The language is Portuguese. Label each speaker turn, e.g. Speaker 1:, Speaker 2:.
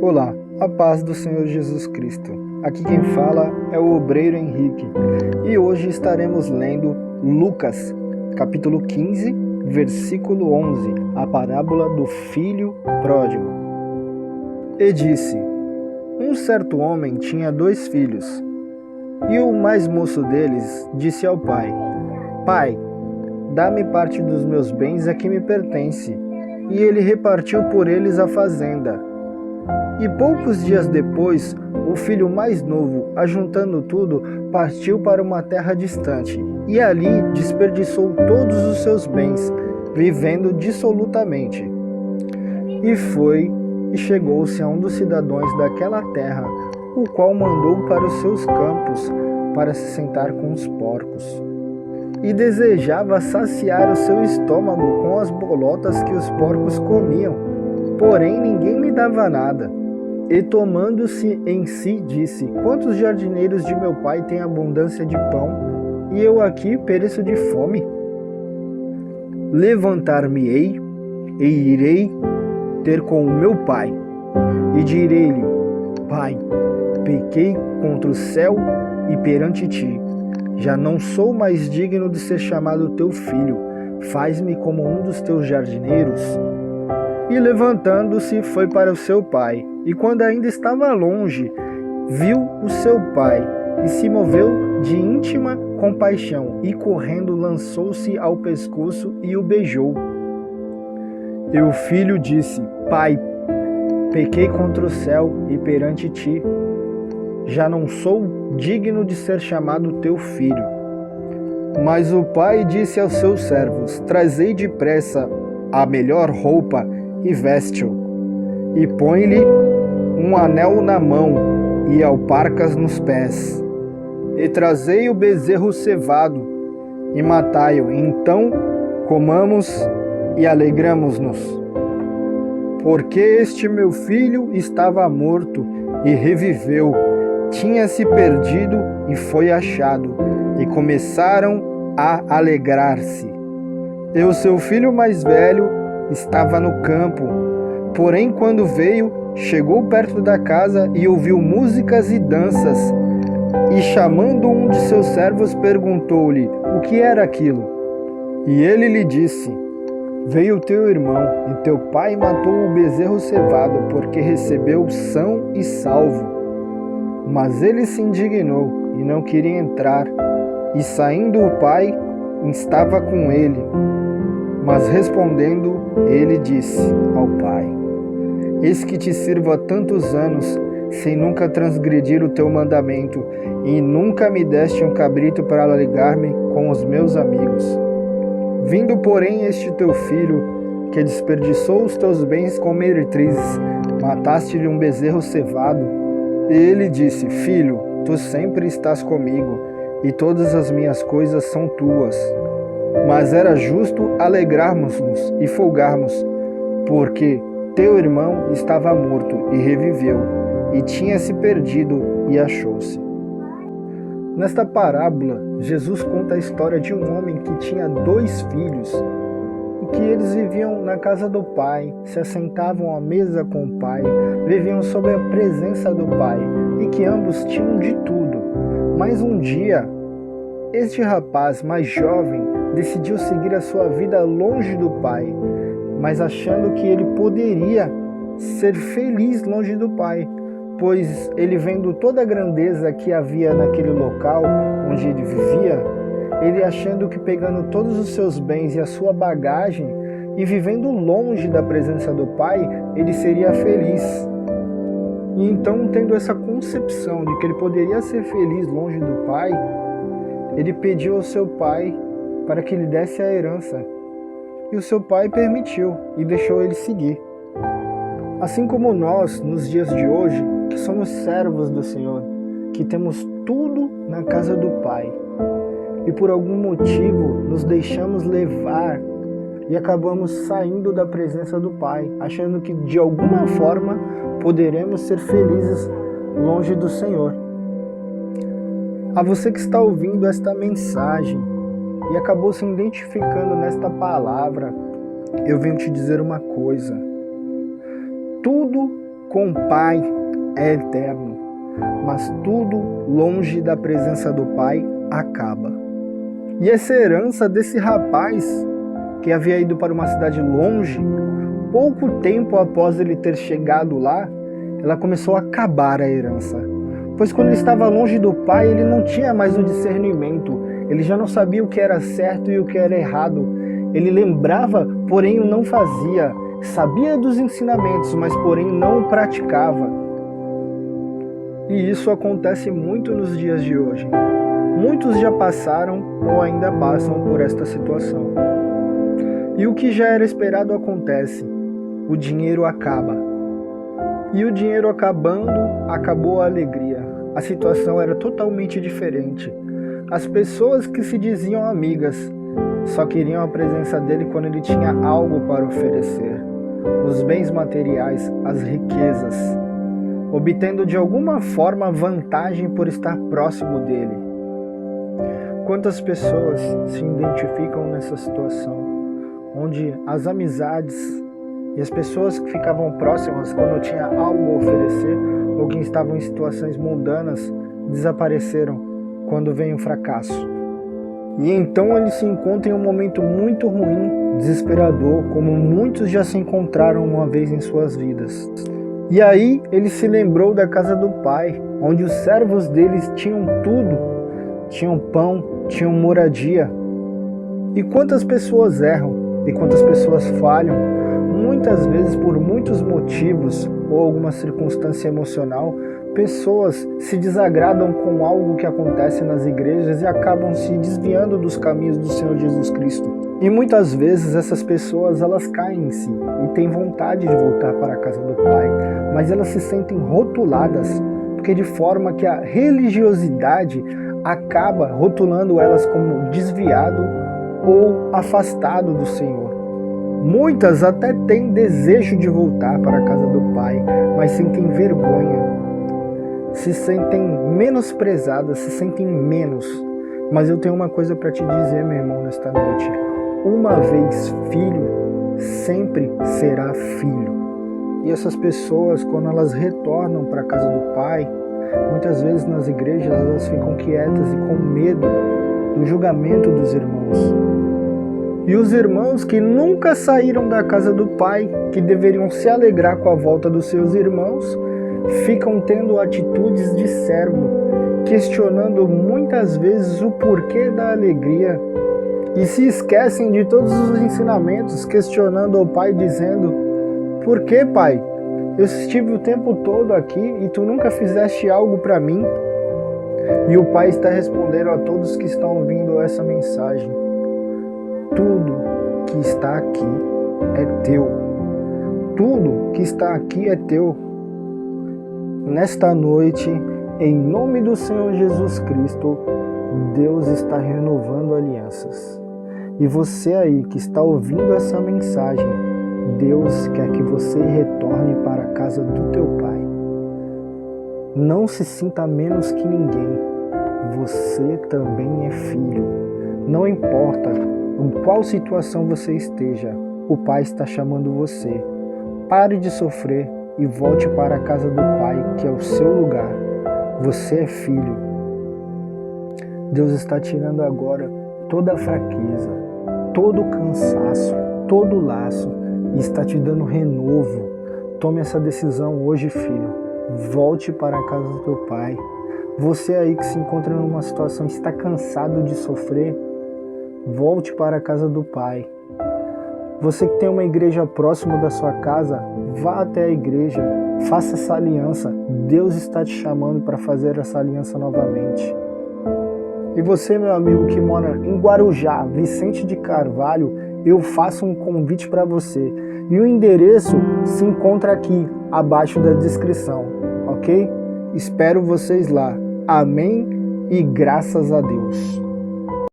Speaker 1: Olá, a paz do Senhor Jesus Cristo. Aqui quem fala é o obreiro Henrique e hoje estaremos lendo Lucas, capítulo 15, versículo 11, a parábola do filho pródigo. E disse: um certo homem tinha 2 filhos, e o mais moço deles disse ao pai: Pai, dá-me parte dos meus bens a que me pertence. E ele repartiu por eles a fazenda. E poucos dias depois, o filho mais novo, ajuntando tudo, partiu para uma terra distante, e ali desperdiçou todos os seus bens, vivendo dissolutamente. E foi e chegou-se a um dos cidadãos daquela terra, o qual mandou para os seus campos, para se sentar com os porcos. E desejava saciar o seu estômago com as bolotas que os porcos comiam, porém ninguém lhe dava nada. E tomando-se em si, disse: quantos jardineiros de meu pai têm abundância de pão, e eu aqui pereço de fome? Levantar-me-ei, e irei ter com o meu pai, e direi-lhe: Pai, pequei contra o céu e perante ti. Já não sou mais digno de ser chamado teu filho. Faz-me como um dos teus jardineiros. E levantando-se, foi para o seu pai. E quando ainda estava longe, viu o seu pai e se moveu de íntima compaixão. E correndo lançou-se ao pescoço e o beijou. E o filho disse: Pai, pequei contra o céu e perante ti. Já não sou digno de ser chamado teu filho. Mas o pai disse aos seus servos: trazei depressa a melhor roupa e veste-o, e põe-lhe um anel na mão e alparcas nos pés. E trazei o bezerro cevado e matai-o, então comamos e alegramos-nos. Porque este meu filho estava morto e reviveu, tinha se perdido e foi achado, e começaram a alegrar-se. E o seu filho mais velho estava no campo, porém quando veio, chegou perto da casa e ouviu músicas e danças, e chamando um de seus servos perguntou-lhe o que era aquilo. E ele lhe disse: veio teu irmão, e teu pai matou o bezerro cevado, porque recebeu são e salvo. Mas ele se indignou e não queria entrar, e saindo o pai, estava com ele. Mas respondendo, ele disse ao pai: eis que te sirvo há tantos anos, sem nunca transgredir o teu mandamento, e nunca me deste um cabrito para alegar-me com os meus amigos. Vindo, porém, este teu filho, que desperdiçou os teus bens com meretrizes, mataste-lhe um bezerro cevado. E ele disse: filho, tu sempre estás comigo, e todas as minhas coisas são tuas. Mas era justo alegrarmos-nos e folgarmos, porque teu irmão estava morto e reviveu, e tinha se perdido e achou-se. Nesta parábola, Jesus conta a história de um homem que tinha 2 filhos, e que eles viviam na casa do pai, se assentavam à mesa com o pai, viviam sob a presença do pai, e que ambos tinham de tudo. Mas um dia, este rapaz mais jovem decidiu seguir a sua vida longe do pai, mas achando que ele poderia ser feliz longe do pai, pois ele, vendo toda a grandeza que havia naquele local onde ele vivia, ele achando que pegando todos os seus bens e a sua bagagem e vivendo longe da presença do pai, ele seria feliz. E então, tendo essa concepção de que ele poderia ser feliz longe do pai, ele pediu ao seu pai para que lhe desse a herança. E o seu pai permitiu e deixou ele seguir. Assim como nós, nos dias de hoje, que somos servos do Senhor, que temos tudo na casa do Pai, e por algum motivo nos deixamos levar e acabamos saindo da presença do Pai, achando que de alguma forma poderemos ser felizes longe do Senhor. A você que está ouvindo esta mensagem e acabou se identificando nesta palavra, eu venho te dizer uma coisa: tudo com o Pai é eterno, mas tudo longe da presença do Pai acaba. E essa herança desse rapaz que havia ido para uma cidade longe, pouco tempo após ele ter chegado lá, ela começou a acabar a herança. Pois quando ele estava longe do Pai, ele não tinha mais o discernimento, ele já não sabia o que era certo e o que era errado. Ele lembrava, porém o não fazia, sabia dos ensinamentos, mas porém não o praticava. E isso acontece muito nos dias de hoje. Muitos já passaram ou ainda passam por esta situação. E o que já era esperado acontece. O dinheiro acaba. E o dinheiro acabando, acabou a alegria. A situação era totalmente diferente. As pessoas que se diziam amigas só queriam a presença dele quando ele tinha algo para oferecer. Os bens materiais, as riquezas, obtendo de alguma forma vantagem por estar próximo dele. Quantas pessoas se identificam nessa situação, onde as amizades e as pessoas que ficavam próximas quando tinha algo a oferecer ou que estavam em situações mundanas desapareceram quando vem o fracasso. E então ele se encontra em um momento muito ruim, desesperador, como muitos já se encontraram uma vez em suas vidas. E aí ele se lembrou da casa do Pai, onde os servos deles tinham tudo, tinham pão, tinham moradia. E quantas pessoas erram e quantas pessoas falham, muitas vezes por muitos motivos ou alguma circunstância emocional, pessoas se desagradam com algo que acontece nas igrejas e acabam se desviando dos caminhos do Senhor Jesus Cristo. E muitas vezes essas pessoas elas caem em si e têm vontade de voltar para a casa do Pai, mas elas se sentem rotuladas, porque de forma que a religiosidade acaba rotulando elas como desviado ou afastado do Senhor. Muitas até têm desejo de voltar para a casa do Pai, mas sentem vergonha, se sentem menosprezadas, se sentem menos. Mas eu tenho uma coisa para te dizer, meu irmão, nesta noite. Uma vez filho, sempre será filho. E essas pessoas, quando elas retornam para a casa do Pai, muitas vezes nas igrejas elas ficam quietas e com medo do julgamento dos irmãos. E os irmãos que nunca saíram da casa do Pai, que deveriam se alegrar com a volta dos seus irmãos, ficam tendo atitudes de servo, questionando muitas vezes o porquê da alegria e se esquecem de todos os ensinamentos, questionando ao Pai, dizendo: por que, Pai? Eu estive o tempo todo aqui e tu nunca fizeste algo para mim? E o Pai está respondendo a todos que estão ouvindo essa mensagem: tudo que está aqui é teu. Tudo que está aqui é teu. Nesta noite, em nome do Senhor Jesus Cristo, Deus está renovando alianças. E você aí que está ouvindo essa mensagem, Deus quer que você retorne para a casa do teu Pai. Não se sinta menos que ninguém. Você também é filho. Não importa em qual situação você esteja, o Pai está chamando você. Pare de sofrer e volte para a casa do Pai, que é o seu lugar. Você é filho. Deus está tirando agora toda a fraqueza, todo o cansaço, todo o laço e está te dando renovo. Tome essa decisão hoje, filho. Volte para a casa do teu Pai. Você aí que se encontra numa situação, está cansado de sofrer, volte para a casa do Pai. Você que tem uma igreja próxima da sua casa, vá até a igreja, faça essa aliança. Deus está te chamando para fazer essa aliança novamente. E você, meu amigo que mora em Guarujá, Vicente de Carvalho, eu faço um convite para você. E o endereço se encontra aqui, abaixo da descrição, ok? Espero vocês lá. Amém e graças a Deus.